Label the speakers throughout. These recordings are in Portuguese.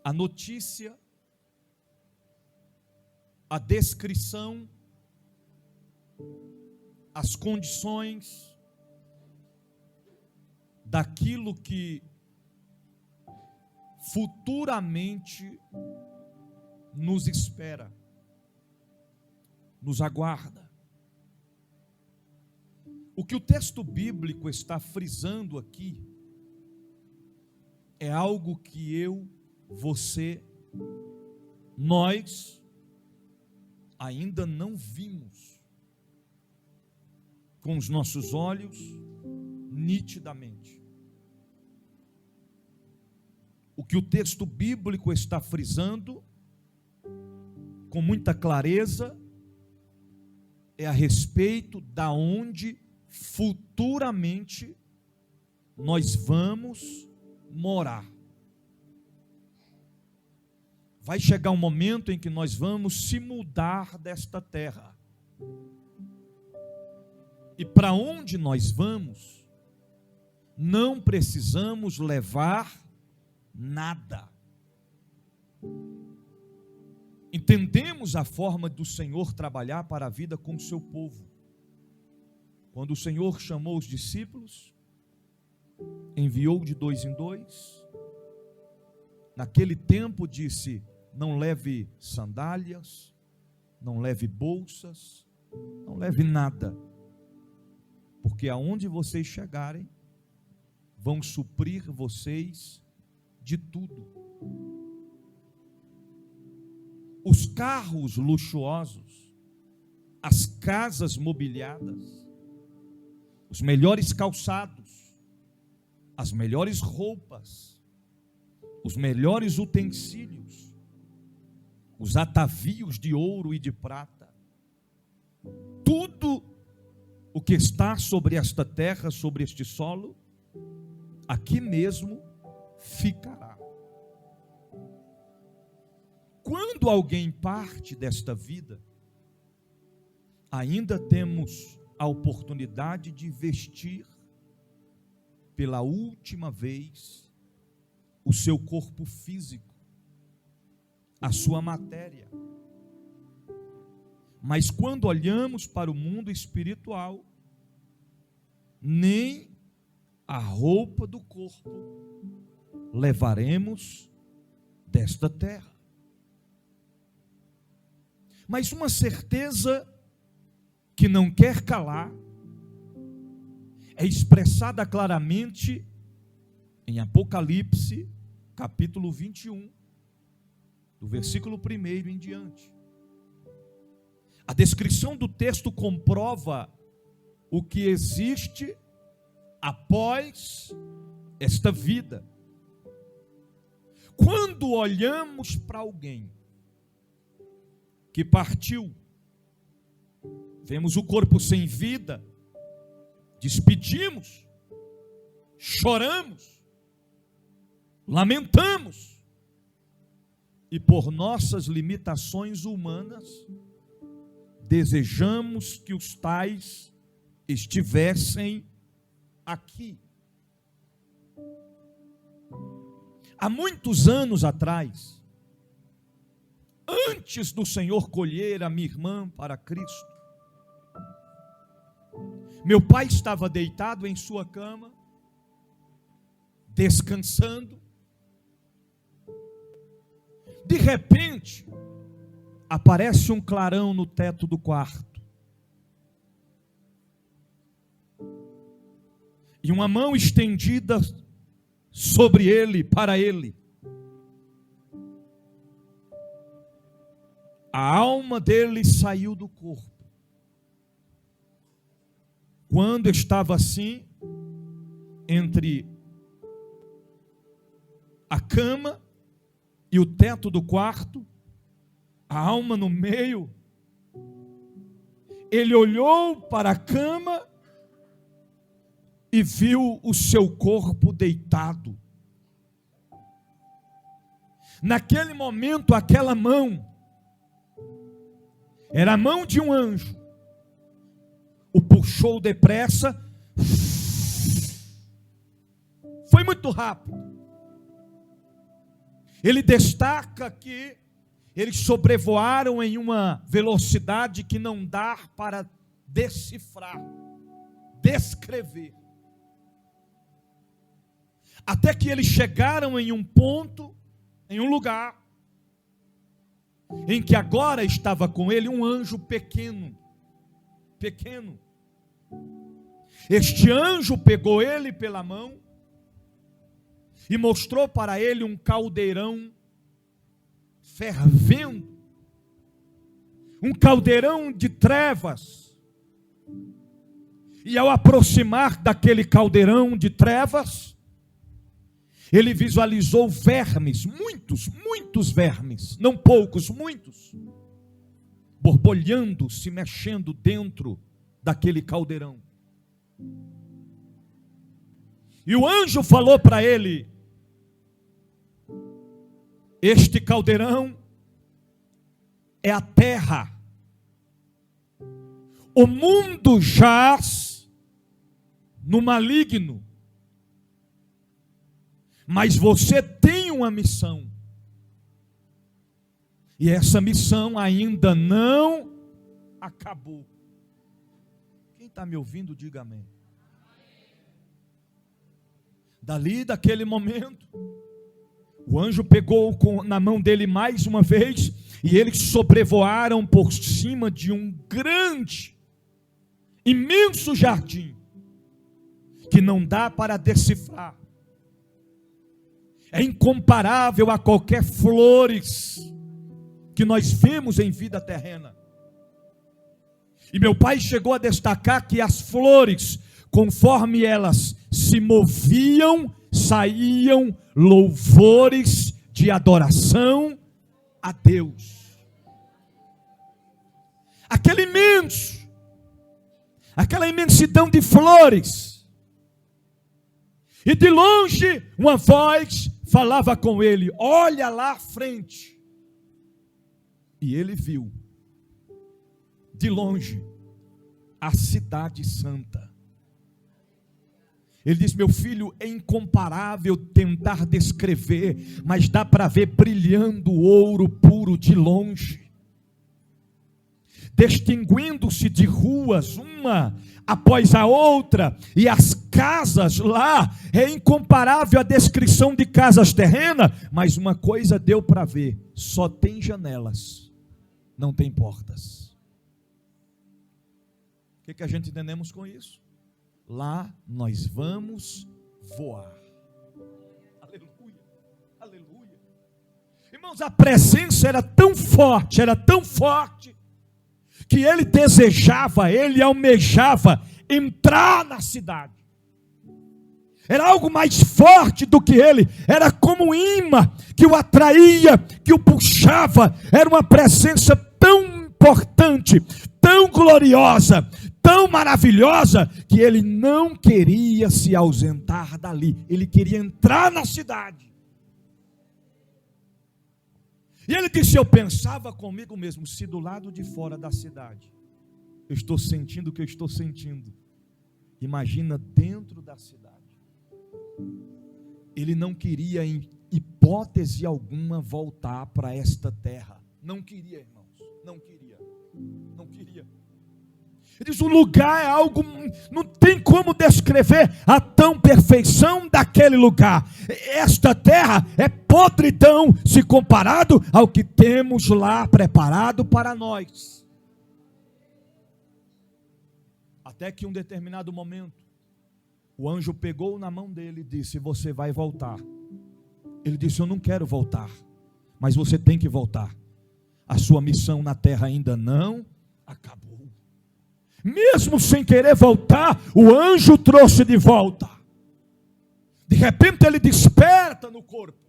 Speaker 1: a notícia, a descrição, as condições daquilo que futuramente nos espera, nos aguarda. O que o texto bíblico está frisando aqui é algo que eu, você, nós ainda não vimos com os nossos olhos nitidamente. O que o texto bíblico está frisando com muita clareza é a respeito da onde futuramente nós vamos morar. Vai chegar um momento em que nós vamos se mudar desta terra. E para onde nós vamos, não precisamos levar nada. Entendemos a forma do Senhor trabalhar para a vida com o seu povo. Quando o Senhor chamou os discípulos, enviou de 2 em 2. Naquele tempo disse: não leve sandálias, não leve bolsas, não leve nada, porque aonde vocês chegarem, vão suprir vocês de tudo. Os carros luxuosos, as casas mobiliadas, os melhores calçados, as melhores roupas, os melhores utensílios, os atavios de ouro e de prata, tudo o que está sobre esta terra, sobre este solo, aqui mesmo ficará. Quando alguém parte desta vida, ainda temos a oportunidade de vestir pela última vez o seu corpo físico, a sua matéria. Mas quando olhamos para o mundo espiritual, nem a roupa do corpo levaremos desta terra. Mas uma certeza que não quer calar é expressada claramente em Apocalipse, capítulo 21, do versículo 1 em diante. A descrição do texto comprova o que existe após esta vida. Quando olhamos para alguém que partiu, vemos o corpo sem vida, despedimos, choramos, lamentamos, e por nossas limitações humanas, desejamos que os tais estivessem aqui. Há muitos anos atrás, antes do Senhor colher a minha irmã para Cristo, meu pai estava deitado em sua cama, descansando. De repente, aparece um clarão no teto do quarto. E uma mão estendida sobre ele, para ele. A alma dele saiu do corpo. Quando estava assim, entre a cama e o teto do quarto, a alma no meio, ele olhou para a cama e viu o seu corpo deitado. Naquele momento, aquela mão era a mão de um anjo. O puxou depressa. Foi muito rápido. ele destaca que eles sobrevoaram em uma velocidade que não dá para decifrar, descrever. Até que eles chegaram em um ponto, em um lugar, em que agora estava com ele um anjo pequeno. Este anjo pegou ele pela mão e mostrou para ele um caldeirão fervendo, um caldeirão de trevas. E ao aproximar daquele caldeirão de trevas, ele visualizou vermes, muitos vermes, não poucos, muitos, borbulhando, se mexendo dentro daquele caldeirão. E o anjo falou para ele: este caldeirão é a terra. O mundo jaz no maligno. Mas você tem uma missão. E essa missão ainda não acabou. Quem está me ouvindo, diga amém. Daquele momento, o anjo pegou na mão dele mais uma vez, e eles sobrevoaram por cima de um grande, imenso jardim, que não dá para decifrar. É incomparável a qualquer flores que nós vemos em vida terrena. E meu pai chegou a destacar que as flores, conforme elas se moviam, saíam louvores de adoração a Deus. Aquela imensidão de flores. E de longe uma voz falava com ele: olha lá à frente. E ele viu, de longe, a cidade santa. Ele diz: meu filho, é incomparável tentar descrever, mas dá para ver brilhando ouro puro de longe, distinguindo-se de ruas, uma após a outra, e as casas lá, é incomparável a descrição de casas terrenas, mas uma coisa deu para ver: só tem janelas, não tem portas. O que a gente entendemos com isso? Lá nós vamos voar. Aleluia, aleluia. Irmãos, a presença era tão forte, que ele desejava, ele almejava entrar na cidade. Era algo mais forte do que ele, era como um imã que o atraía, que o puxava. Era uma presença tão importante, tão gloriosa, tão maravilhosa, que ele não queria se ausentar dali, ele queria entrar na cidade. E ele disse: eu pensava comigo mesmo, se do lado de fora da cidade eu estou sentindo o que eu estou sentindo, imagina dentro da cidade. Ele não queria em hipótese alguma voltar para esta terra, não queria, irmãos, não queria. Ele diz: o lugar é algo, não tem como descrever a tão perfeição daquele lugar. Esta terra é podridão se comparado ao que temos lá preparado para nós. Até que em um determinado momento, o anjo pegou na mão dele e disse: você vai voltar. Ele disse: eu não quero voltar, mas você tem que voltar. A sua missão na terra ainda não acabou. Mesmo sem querer voltar, o anjo trouxe de volta. De repente ele desperta no corpo.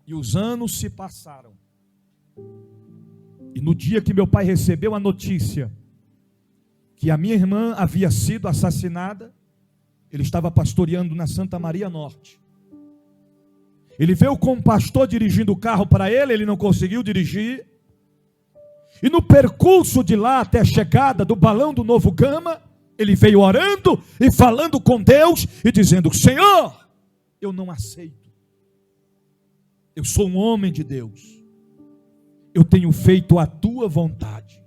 Speaker 1: E os anos se passaram. E no dia que meu pai recebeu a notícia que a minha irmã havia sido assassinada, ele estava pastoreando na Santa Maria Norte. Ele veio com um pastor dirigindo o carro para ele, ele não conseguiu dirigir. E no percurso de lá até a chegada do balão do Novo Gama, ele veio orando e falando com Deus e dizendo: Senhor, eu não aceito. Eu sou um homem de Deus. Eu tenho feito a tua vontade.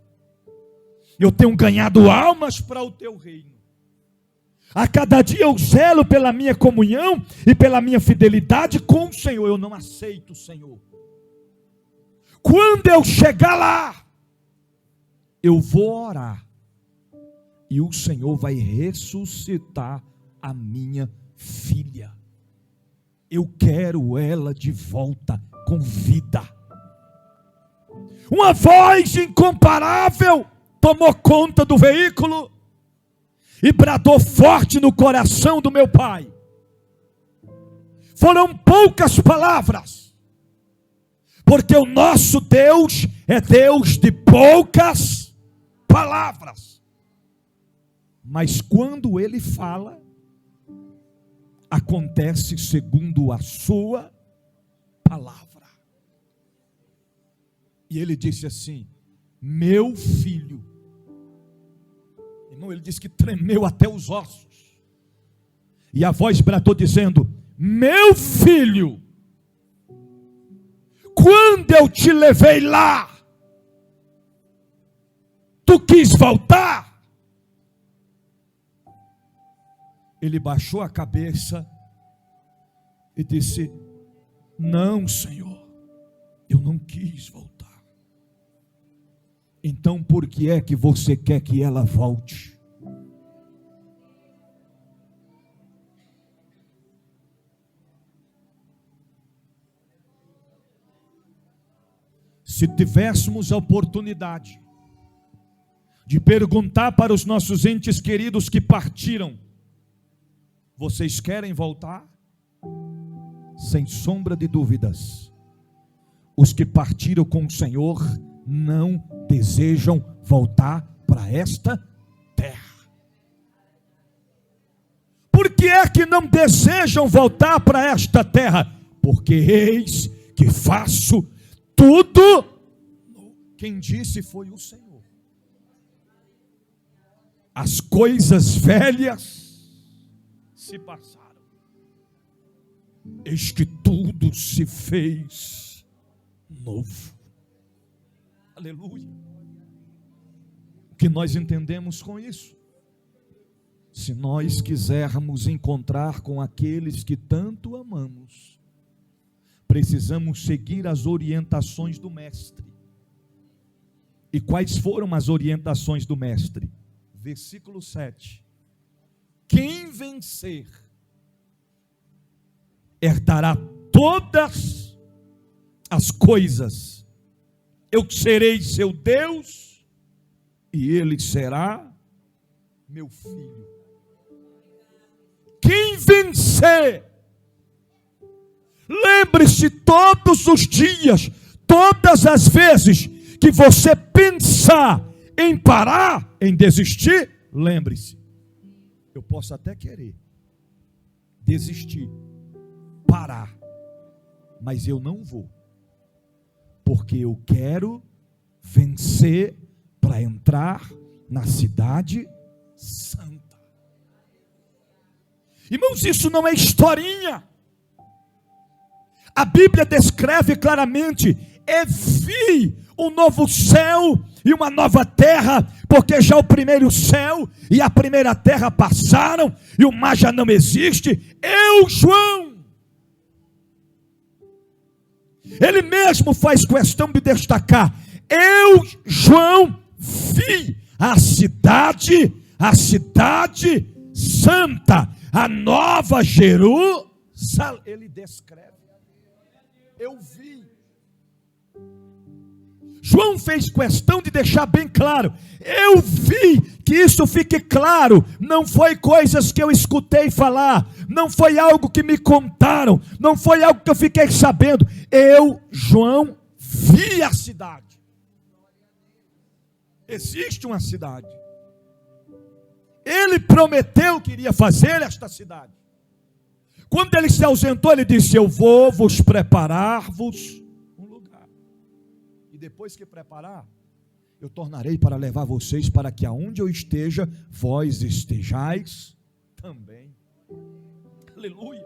Speaker 1: Eu tenho ganhado almas para o teu reino. A cada dia eu zelo pela minha comunhão e pela minha fidelidade com o Senhor. Eu não aceito o Senhor. Quando eu chegar lá, eu vou orar. E o Senhor vai ressuscitar a minha filha. Eu quero ela de volta com vida. Uma voz incomparável tomou conta do veículo e bradou forte no coração do meu pai. Foram poucas palavras, porque o nosso Deus é Deus de poucas palavras. Mas quando ele fala, acontece segundo a sua palavra. E ele disse assim: meu filho. Irmão, ele disse que tremeu até os ossos. E a voz bradou dizendo: meu filho, quando eu te levei lá, tu quis voltar? Ele baixou a cabeça e disse: não, Senhor, eu não quis voltar. Então por que é que você quer que ela volte? Se tivéssemos a oportunidade de perguntar para os nossos entes queridos que partiram: vocês querem voltar? Sem sombra de dúvidas, os que partiram com o Senhor não desejam voltar para esta terra. Por que é que não desejam voltar para esta terra? Porque eis que faço tudo. Quem disse foi o Senhor. As coisas velhas se passaram, eis que tudo se fez novo. Aleluia. O que nós entendemos com isso? Se nós quisermos encontrar com aqueles que tanto amamos, precisamos seguir as orientações do Mestre. E quais foram as orientações do Mestre? Versículo 7. Quem vencer herdará todas as coisas. Eu serei seu Deus e ele será meu filho. Quem vencer, lembre-se todos os dias, todas as vezes que você pensar em parar, em desistir, lembre-se: eu posso até querer desistir, parar, mas eu não vou. Porque eu quero vencer para entrar na cidade santa. Irmãos, isso não é historinha. A Bíblia descreve claramente: vi um novo céu e uma nova terra, porque já o primeiro céu e a primeira terra passaram e o mar já não existe. Eu, João, ele mesmo faz questão de destacar: eu, João, vi a cidade santa, a nova Jerusalém. Ele descreve: eu vi. João fez questão de deixar bem claro: eu vi, que isso fique claro, não foi coisas que eu escutei falar, não foi algo que me contaram, não foi algo que eu fiquei sabendo. Eu, João, vi a cidade. Existe uma cidade. Ele prometeu que iria fazer esta cidade. Quando ele se ausentou, ele disse: eu vou vos preparar-vos um lugar. E depois que preparar, eu tornarei para levar vocês, para que aonde eu esteja, vós estejais também. Aleluia.